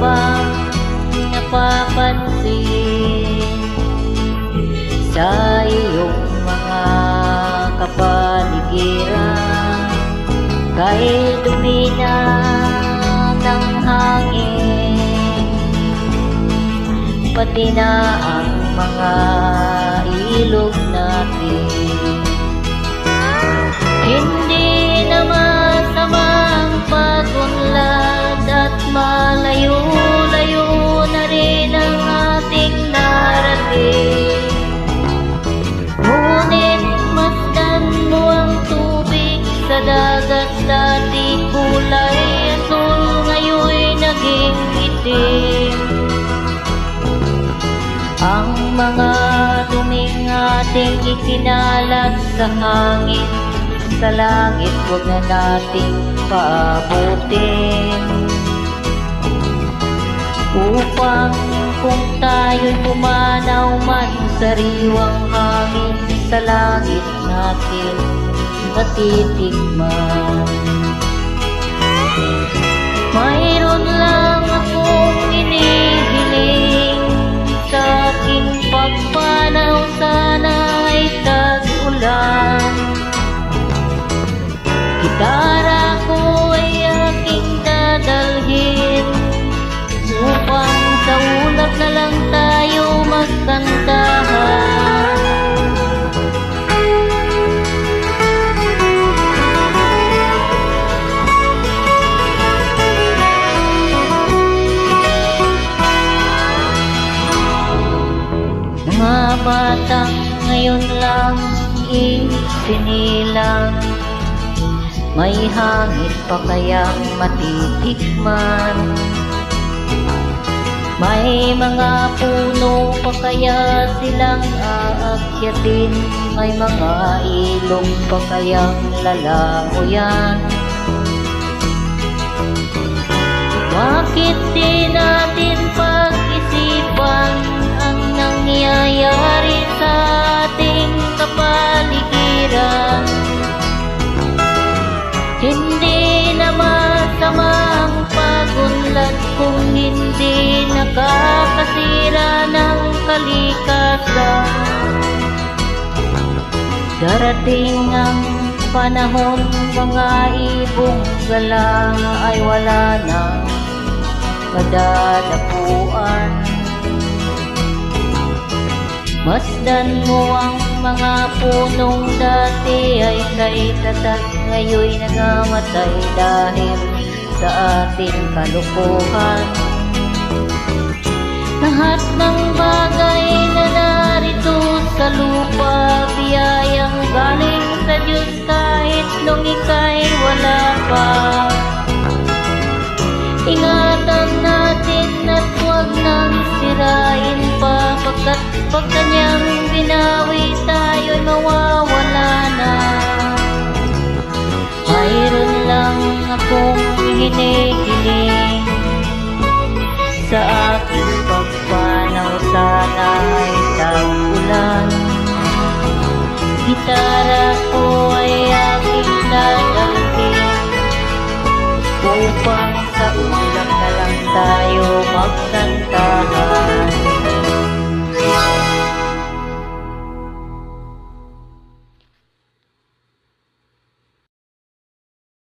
bang napapansin sa iyong mga kapaligiran? Kahit dumina ng hangin, pati na ang mga ilog natin, hindi na masamang pagunlad at malayo-layo na rin ang ating narating. Ngunit masdan mo ang tubig sa dagat, dati kulay asul, ngayon'y naging itim. Ang mga duming ating ikinalat sa hangin, sa langit huwag na nating paabutin, upang kung tayo'y pumanaw man sa riwang hangin, sa langit natin natitikman. Mayroon lang akong inihiling, sa aking pagpanaw sana'y tag-ulan. Gitara ko ay aking dadalhin, upang sa ulap na lang tayo magkantahan. Mga batang ngayon lang isinilang, may hangin pa kayang matitikman? May mga puno pa kaya silang aakyatin? May mga ilog pa kayang lalamuyan? Bakit di natin pag-isipan ang nangyayari sa ating kapaligiran? Hindi na masama ang pagunlad kung hindi nakakasira ng kalikasan. Darating ang panahon, mga ibong gala ay wala nang madadapuan. Masdan mo ang mga punong dati ay kay tatas, ngayon'y nangamatay dahil sa ating kalukuhan. Lahat ng bagay na narito sa lupa, biyayang galing sa Diyos kahit nung ika'y wala pa. Ingatan natin at huwag nang sirain pa, pagkat pag kanyang binawi tayo'y mawawala na. Mayroon lang akong hinihiling, sa aking pagpanaw sana ay tag-ulan. Gitara ko ay aking dadalhin, upang sa ulap na lang tayo magkanta.